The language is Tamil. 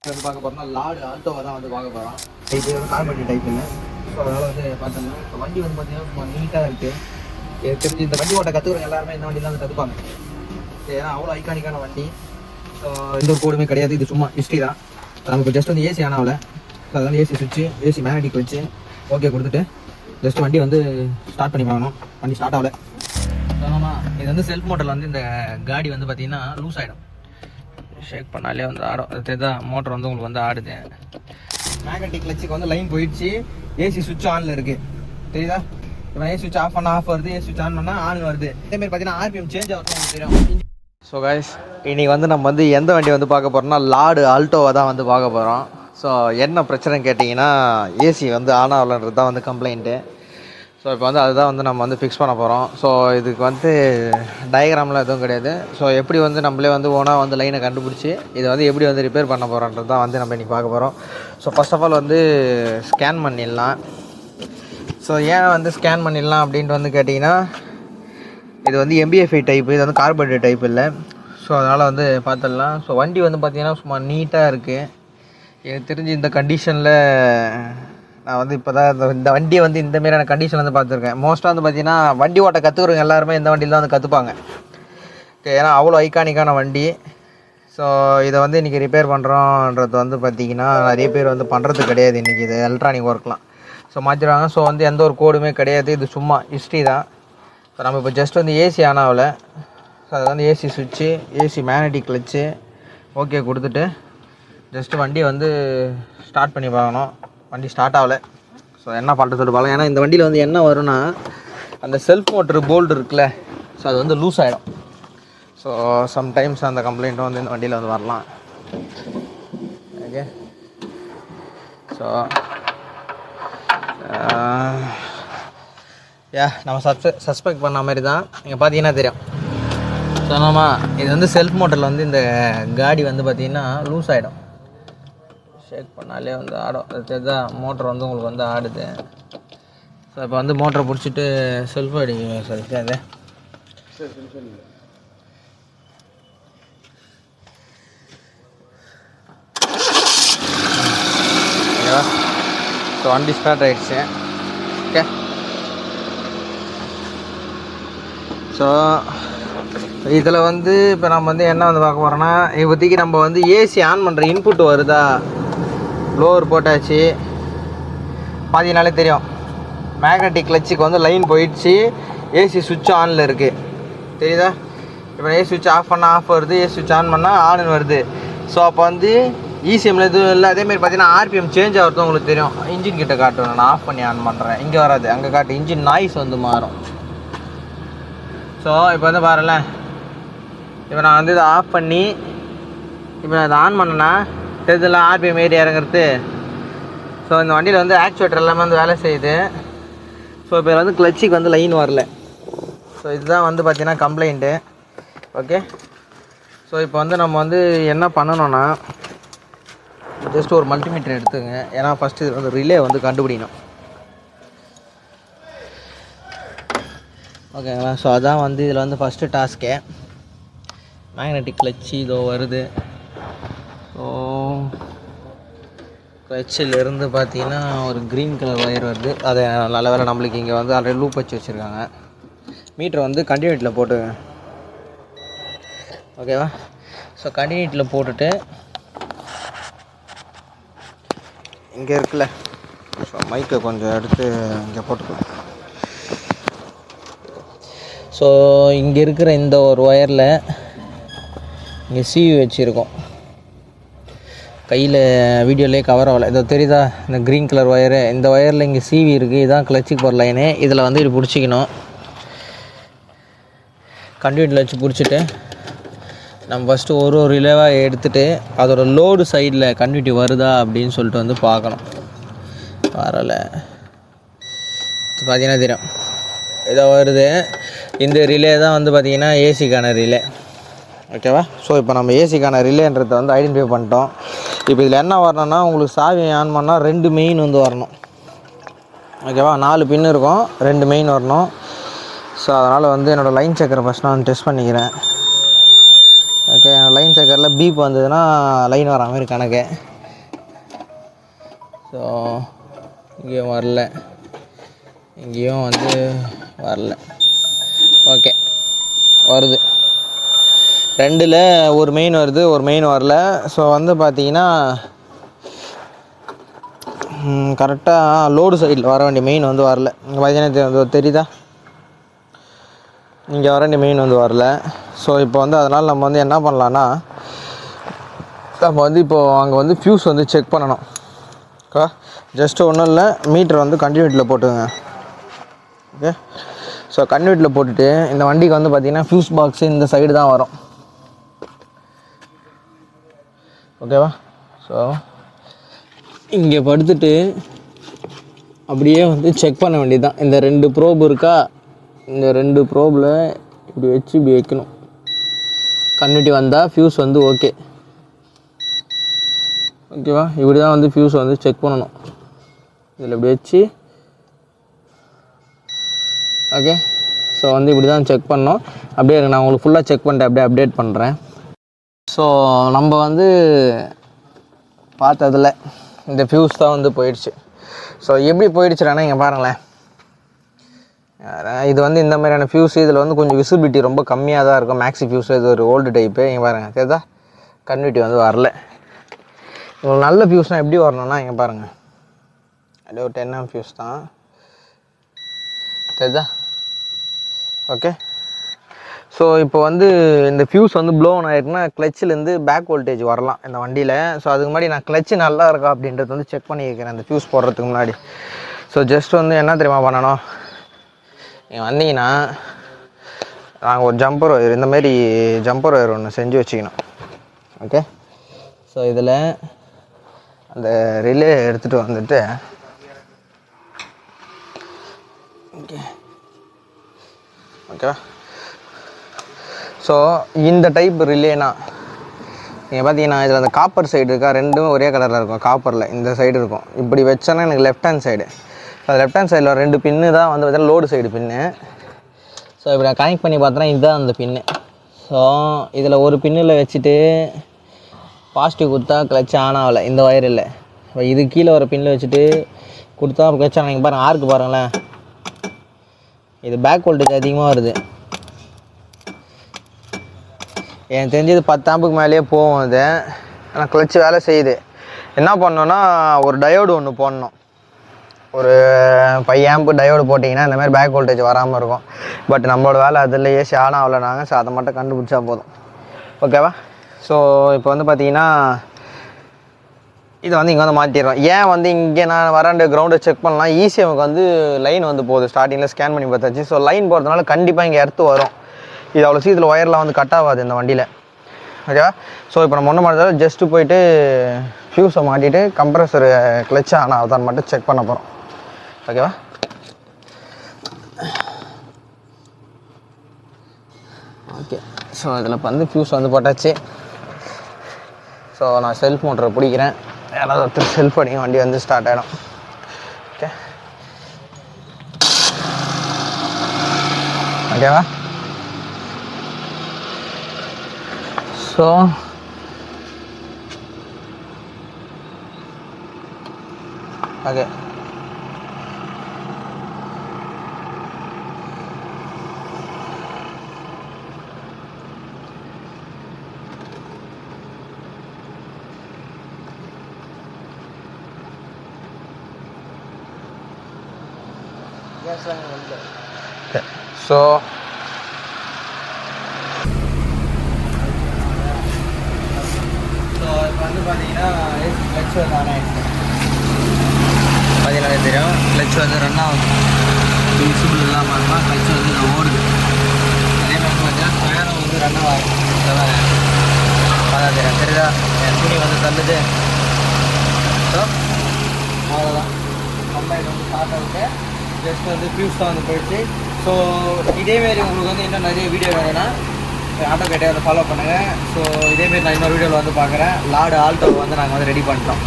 வந்து பார்க்க போகிறோம்னா லாடு ஆல்டோவை தான் வந்து பார்க்க போகிறோம். இது வந்து கார்பெட் டைப் இல்லை. ஸோ அதனால் வந்து பார்த்தோம்னா இப்போ வண்டி வந்து பார்த்தீங்கன்னா நீட்டாக இருக்குது. எனக்கு தெரிஞ்சு இந்த வண்டி ஓட்ட கற்றுக்கிறவங்க எல்லாருமே இந்த வண்டி தான் வந்து கற்றுப்பாங்க. ஏன்னா அவ்வளோ ஐக்கானிக்கான வண்டி. ஸோ எந்த ஒரு கோடுமே கிடையாது. இது சும்மா ஹிஸ்ட்ரி தான். நமக்கு ஜஸ்ட் வந்து ஏசி ஆனாவில் ஸோ அதனால் ஏசி சுவிட்சு ஏசி மேக்னெட்டிக் வச்சு ஓகே கொடுத்துட்டு ஜஸ்ட் வண்டி வந்து ஸ்டார்ட் பண்ணி பார்க்கணும். வண்டி ஸ்டார்ட் ஆகலை. ஆமாம், இது வந்து செல்ஃப் மோட்டரில் வந்து இந்த காடி வந்து பார்த்தீங்கன்னா லூஸ் ஆகிடும். ஷேக் பண்ணாலே வந்து ஆடும். அது தெரியுதா, மோட்டர் வந்து உங்களுக்கு வந்து ஆடுது. மேக்னெட்டிக் கிளச்சுக்கு வந்து லைன் போயிடுச்சு. ஏசி சுவிட்ச் ஆனில் இருக்குது தெரியுதா. இப்போ ஏசி சுவிட்ச் ஆஃப் பண்ணால் ஆஃப் வருது, ஏசி சுவிட்ச் ஆன் பண்ணால் ஆன் வருது. இதேமாதிரி பார்த்தீங்கன்னா ஆர்பிஎம் சேஞ்ச் ஆகும் உங்களுக்கு தெரியும். ஸோ கைஸ், இன்றைக்கி வந்து நம்ம வந்து எந்த வண்டி வந்து பார்க்க போகிறோம்னா லாடு ஆல்டோவை தான் வந்து பார்க்க போகிறோம். ஸோ என்ன பிரச்சனைன்னு கேட்டிங்கன்னா ஏசி வந்து ஆன் ஆகலன்றது தான் வந்து கம்ப்ளைண்ட்டு. ஸோ இப்போ வந்து அதுதான் வந்து நம்ம வந்து ஃபிக்ஸ் பண்ண போகிறோம். ஸோ இதுக்கு வந்து டயக்ராம்லாம் எதுவும் கிடையாது. ஸோ எப்படி வந்து நம்மளே வந்து ஓனாக வந்து லைனை கண்டுபிடிச்சி இதை வந்து எப்படி வந்து ரிப்பேர் பண்ண போகிறோன்றது தான் வந்து நம்ம இன்றைக்கி பார்க்க போகிறோம். ஸோ ஃபர்ஸ்ட் ஆஃப் ஆல் வந்து ஸ்கேன் பண்ணிடலாம். ஸோ ஏன் வந்து ஸ்கேன் பண்ணிடலாம் அப்படின்ட்டு வந்து கேட்டிங்கன்னா, இது வந்து MBFI டைப்பு, இது வந்து கார்பரேட் டைப் இல்லை. ஸோ அதனால் வந்து பார்த்துடலாம். ஸோ வண்டி வந்து பார்த்திங்கன்னா சும்மா நீட்டாக இருக்குது. எனக்கு தெரிஞ்சு இந்த கண்டிஷனில் நான் வந்து இப்போ தான் இந்த வண்டியை வந்து இந்தமாரியான கண்டிஷன் வந்து பார்த்துருக்கேன். மோஸ்ட்டாக வந்து பார்த்திங்கன்னா வண்டி ஓட்ட கற்றுக்குறவங்க எல்லாருமே இந்த வண்டியில் தான் வந்து கற்றுப்பாங்க. ஏன்னா அவ்வளோ ஐக்கானிக்கான வண்டி. ஸோ இதை வந்து இன்றைக்கி ரிப்பேர் பண்ணுறோன்றது வந்து பார்த்திங்கன்னா நிறைய பேர் வந்து பண்ணுறது கிடையாது. இன்றைக்கி இது எலக்ட்ரானிக் ஒர்க்லாம் ஸோ மாற்றிடுவாங்க. ஸோ வந்து எந்த ஒரு கோடுமே கிடையாது. இது சும்மா ஹிஸ்ட்ரி தான். ஸோ நம்ம இப்போ ஜஸ்ட் வந்து ஏசி ஆன் ஆகலை. ஸோ அது வந்து ஏசி சுவிட்சு ஏசி மேக்னெட்டிக் கிளச்சு ஓகே கொடுத்துட்டு ஜஸ்ட்டு வண்டியை வந்து ஸ்டார்ட் பண்ணி பார்க்கணும். வண்டி ஸ்டார்ட் ஆகலை. ஸோ என்ன பண்ணுறது சொல்லி பார்க்கலாம். ஏன்னா இந்த வண்டியில் வந்து என்ன வரும்னா, அந்த செல்ஃப் மோட்ரு போல்டு இருக்குல்ல, ஸோ அது வந்து லூஸ் ஆகிடும். ஸோ சம்டைம்ஸ் அந்த கம்ப்ளைண்ட்டும் வந்து இந்த வண்டியில் வந்து வரலாம். ஓகே, ஸோ நம்ம சஸ்பெக்ட் பண்ண மாதிரி தான் நீங்கள் பார்த்தீங்கன்னா தெரியும். சொன்னோமா, இது வந்து செல்ஃப் மோட்டரில் வந்து இந்த காடி வந்து பார்த்திங்கன்னா லூஸ் ஆகிடும். ஷேக் பண்ணாலே வந்து ஆடும். அது தெரியுதான், மோட்டர் வந்து உங்களுக்கு வந்து ஆடுது. ஸோ இப்போ வந்து மோட்டரை பிடிச்சிட்டு செல்ஃப் அடிக்க சொல்லி அது ஓகேவா. ஸோ வண்டி ஸ்டார்ட் ஆகிடுச்சு. ஓகே, ஸோ இதில் வந்து இப்போ நம்ம வந்து என்ன வந்து பார்க்க போகிறோன்னா, இப்போதைக்கு நம்ம வந்து ஏசி ஆன் பண்ணுற இன்புட் வருதா, லோவர் போட்டாச்சு. பார்த்தீங்கனாலே தெரியும், மேக்னெட்டிக் கிளச்சுக்கு வந்து லைன் போயிடுச்சு. ஏசி சுவிட்ச் ஆனில் இருக்குது தெரியுதா. இப்போ ஏசி சுவிட்ச் ஆஃப் பண்ணால் ஆஃப் வருது, ஏசி சுவிட்ச் ஆன் பண்ணால் ஆன் வருது. ஸோ அப்போ வந்து ECMல எதுவும் இல்லை. அதேமாதிரி பார்த்தீங்கன்னா RPM சேஞ்ச் ஆகிறது உங்களுக்கு தெரியும். இன்ஜின் கிட்ட காட்டுவேன், நான் ஆஃப் பண்ணி ஆன் பண்ணுறேன். இங்கே வராது, அங்கே காட்டு. இன்ஜின் நாய்ஸ் வந்து மாறும். ஸோ இப்போ வந்து பாருங்களேன், இப்போ நான் வந்து இதை ஆஃப் பண்ணி இப்போ நான் இதை ஆன் பண்ணேன்னா தெரியுதுல RPM ஏறி இறங்குறது. ஸோ இந்த வண்டியில் வந்து ஆக்சுவேட்டர் எல்லாமே வந்து வேலை செய்யுது. ஸோ இப்போ வந்து கிளச்சுக்கு வந்து லைன் வரல. ஸோ இதுதான் வந்து பார்த்திங்கன்னா கம்ப்ளைண்ட்டு. ஓகே, ஸோ இப்போ வந்து நம்ம வந்து என்ன பண்ணணும்னா, ஜஸ்ட் ஒரு மல்டிமீட்டர் எடுத்துங்க. ஏன்னா ஃபஸ்ட்டு இது வந்து ரிலே வந்து கண்டுபிடிக்கணும். ஓகேங்களா. ஸோ அதான் வந்து இதில் வந்து ஃபஸ்ட்டு டாஸ்க்கே. மேக்னெட்டிக் கிளச்சு இதோ வருது. ஸோ கிளச்சிலேருந்து பார்த்தீங்கன்னா ஒரு க்ரீன் கலர் ஒயர் வருது. அது நல்ல வேலை நம்மளுக்கு இங்கே வந்து ஆல்ரெடி லூப் வச்சு வச்சுருக்காங்க. மீட்டரை வந்து கண்டினியூட்டியில் போட்டு, ஓகேவா. ஸோ கண்டினியூட்டியில் போட்டுட்டு இங்கே இருக்குல்ல, ஸோ மைக்கை கொஞ்சம் எடுத்து இங்கே போட்டுக்கலாம். ஸோ இங்கே இருக்கிற இந்த ஒரு ஒயரில் இங்கே CV வச்சுருக்கோம். கையில் வீடியோலேயே கவர் ஆகலை. இதை தெரியுதா, இந்த க்ரீன் கலர் ஒயரு. இந்த ஒயரில் இங்கே CV இருக்குது. இதுதான் கிளச்சுக்கு போகிற லைனு. இதில் வந்து இது பிடிச்சிக்கணும். கண்டினியூட்டில் வச்சு பிடிச்சிட்டு நம்ம ஃபஸ்ட்டு ஒரு ரிலேவாக எடுத்துகிட்டு அதோட லோடு சைடில் கண்டினியூட்டி வருதா அப்படின்னு சொல்லிட்டு வந்து பார்க்கணும். வரலை, பார்த்தீங்கன்னா தெரியும், ஏதோ வருது. இந்த ரிலே தான் வந்து பார்த்திங்கன்னா ஏசிக்கான ரிலே. ஓகேவா. ஸோ இப்போ நம்ம ஏசிக்கான ரிலேன்றதை வந்து ஐடென்டிஃபை பண்ணிட்டோம். இப்போ இதில் என்ன வரணும்னா, உங்களுக்கு சாவி ஆன் பண்ணால் 2 மெயின் வந்து வரணும். ஓகேவா. 4 பின் இருக்கும், 2 மெயின் வரணும். ஸோ அதனால் வந்து என்னோடய லைன் செக்கரை ஃபஸ்ட் நான் டெஸ்ட் பண்ணிக்கிறேன். ஓகே, லைன் செக்கரில் பீப் வந்ததுன்னா லைன் வர மாதிரி கணக்கு. ஸோ இங்கேயும் வரல, இங்கேயும் வந்து வரல. ஓகே, வருது. 2ல் ஒரு மெயின் வருது, ஒரு மெயின் வரல. ஸோ வந்து பார்த்தீங்கன்னா கரெக்டாக லோடு சைடில் வர வேண்டிய மெயின் வந்து வரல. இங்கே பார்த்தீங்கன்னா தெரியுதா, இங்கே வர வேண்டிய மெயின் வந்து வரல. ஸோ இப்போ வந்து அதனால் நம்ம வந்து என்ன பண்ணலான்னா, நம்ம வந்து இப்போது அங்கே வந்து ஃபியூஸ் வந்து செக் பண்ணணும். ஓகே, ஜஸ்ட்டு ஒன்றும் இல்லை, மீட்டர் வந்து கண்டினியூட்டியில் போட்டுங்க. ஓகே, ஸோ கண்டினியூட்டியில் போட்டுட்டு இந்த வண்டிக்கு வந்து பார்த்திங்கன்னா ஃபியூஸ் பாக்ஸு இந்த சைடு தான் வரும். ஓகேவா? ஸோ இங்கே படுத்துட்டு அப்படியே வந்து செக் பண்ண வேண்டியது தான். இந்த 2 ப்ரோப் இருக்கா, இந்த 2 ப்ரோபில் இப்படி வச்சு இப்படி வைக்கணும். கண்டினியூட்டி வந்தால் ஃபியூஸ் வந்து ஓகே. ஓகேவா? இப்படி தான் வந்து ஃபியூஸ் வந்து செக் பண்ணணும். இதில் இப்படி வச்சு ஓகே. ஸோ வந்து இப்படி தான் செக் பண்ணோம். அப்படியே நான் உங்களுக்கு ஃபுல்லாக செக் பண்ணிட்டு அப்படியே அப்டேட் பண்ணுறேன். ஸோ நம்ம வந்து பார்த்ததில் இந்த ஃபியூஸ் தான் வந்து போயிடுச்சு. ஸோ எப்படி போயிடுச்சுனா இங்கே பாருங்களேன், இது வந்து இந்த மாதிரியான ஃபியூஸ், இதில் வந்து கொஞ்சம் விசிபிலிட்டி ரொம்ப கம்மியாக தான் இருக்கும். மேக்ஸி ஃபியூஸ், இது ஒரு ஓல்டு டைப்பு. இங்கே பாருங்கள் தெரியுதா, கன்டினியூட்டி வந்து வரல. உங்களுக்கு நல்ல ஃபியூஸ்னால் எப்படி வரணும்னா இங்கே பாருங்கள், அப்படியே ஒரு 10 ஆம் ஃபியூஸ் தான் தெரியுதா. ஓகே, ஸோ இப்போ வந்து இந்த ஃபியூஸ் வந்து ப்ளோன் ஆகிருக்குன்னா கிளச்சிலேருந்து பேக் வோல்டேஜ் வரலாம் இந்த வண்டியில். ஸோ அதுக்கு முன்னாடி நான் கிளச்சு நல்லா இருக்கா அப்படின்றது வந்து செக் பண்ணியிருக்கிறேன் இந்த ஃபியூஸ் போடுறதுக்கு முன்னாடி. ஸோ ஜஸ்ட் வந்து என்ன தெரியுமா பண்ணணும், நீங்கள் வந்தீங்கன்னா நாங்கள் ஒரு ஜம்பர் ஒயர், இந்தமாரி ஜம்பர் ஒயர் ஒன்று செஞ்சு வச்சுக்கணும். ஓகே, ஸோ இதில் அந்த ரிலே எடுத்துகிட்டு வந்துட்டு ஓகே ஓகேவா. ஸோ இந்த டைப் ரிலேனா நீங்கள் பார்த்தீங்கன்னா இதில் அந்த காப்பர் சைடு இருக்கா, ரெண்டும் ஒரே கலரில் இருக்கும். காப்பரில் இந்த சைடு இருக்கும். இப்படி வச்சோன்னா எனக்கு லெஃப்ட் ஹேண்ட் சைடு, அது லெஃப்ட் ஹேண்ட் சைடில் 2 பின்னு தான் வந்து பார்த்தீங்கன்னா லோடு சைடு பின்னு. ஸோ இப்படி நான் கனெக்ட் பண்ணி பார்த்தோன்னா இதுதான் அந்த பின்னு. ஸோ இதில் ஒரு பின்னில் வச்சுட்டு பாசிட்டிவ் கொடுத்தா கிளச் ஆன் ஆகலை, இந்த ஒயர் இல்லை. இப்போ இது கீழே ஒரு பின்னில் வச்சுட்டு கொடுத்தா கிளச் ஆனால் நீங்கள் பாருங்கள், ஆர்க்கு பாருங்களேன், இது பேக் வோல்டேஜ் அதிகமாக வருது. எனக்கு தெரிஞ்சது 10 ஆம்புக்கு மேலேயே போகும் அது. ஆனால் கிளச்சு வேலை செய்யுது. என்ன பண்ணோன்னா ஒரு டயோடு ஒன்று போடணும். ஒரு 5 ஆம்பு டயோடு போட்டிங்கன்னா இந்த மாதிரி பேக் வோல்டேஜ் வராமல் இருக்கும். பட் நம்மளோட வேலை அதில் ஏசி ஆன் ஆகலைனாங்க. ஸோ அதை மட்டும் கண்டுபிடிச்சா போதும். ஓகேவா? ஸோ இப்போ வந்து பார்த்தீங்கன்னா இதை வந்து இங்கே வந்து மாற்றிடுறோம். ஏன் வந்து இங்கே நான் வராண்டு கிரவுண்டை செக் பண்ணலாம், ஈஸியாக வந்து லைன் வந்து போகுது. ஸ்டார்டிங்கில் ஸ்கேன் பண்ணி பார்த்தாச்சு. ஸோ லைன் போகிறதுனால கண்டிப்பாக இங்கே எர்த்து வரும். இது அவ்வளோ சீக்கிரத்தில் ஒயர்லாம் வந்து கட் ஆகாது இந்த வண்டியில். ஓகேவா? ஸோ இப்போ நம்ம ஒன்றும் பண்ணுறது ஜஸ்ட்டு போய்ட்டு ஃபியூஸை மாட்டிட்டு கம்ப்ரஸர் கிளச் ஆன் ஆகுதான்னு மட்டும் செக் பண்ண போகிறோம். ஓகேவா? ஓகே, ஸோ இதில் வந்து ஃபியூஸ் வந்து போட்டாச்சு. ஸோ நான் செல்ஃப் மோட்டரை பிடிக்கிறேன். யாராவது ஒருத்தர் செல்ஃப் அடிங்க, வண்டி வந்து ஸ்டார்ட் ஆகிடும். ஓகே ஓகேவா? ஸோ ஓகே, ஸோ இப்போ வந்து பார்த்தீங்கன்னா கிளச் வந்து ஆன் ஆகிடுச்சு. பார்த்தீங்கன்னா தெரியும், கிளச் வந்து ரன் ஆகுது. விசிபிள் இல்லாமல் இருந்தால் கிளச் வந்து ஓடுது. அதே மாதிரி பார்த்தீங்கன்னா ஃபேனும் வந்து ரன் ஆகும். பார்த்தா தெரியும், தெரியுதா, என் துணி வந்து தள்ளுது. ஸோ அவ்வளோதான், கம்பைன் வந்து ஸ்டார்ட் ஆகிட்டு ஜஸ்ட் வந்து ஃபியூஸ் தான் வந்து போயிடுச்சு. ஸோ இதேமாரி உங்களுக்கு வந்து இன்னும் நிறைய வீடியோ வேணும்னா ஆட்டோ கேட்டை வந்து ஃபாலோ பண்ணுங்கள். ஸோ இதேமாரி நான் இன்னொரு வீடியோவில் வந்து பார்க்குறேன். லாடு ஆல்டோ வந்து நாங்கள் வந்து ரெடி பண்ணிட்டோம்.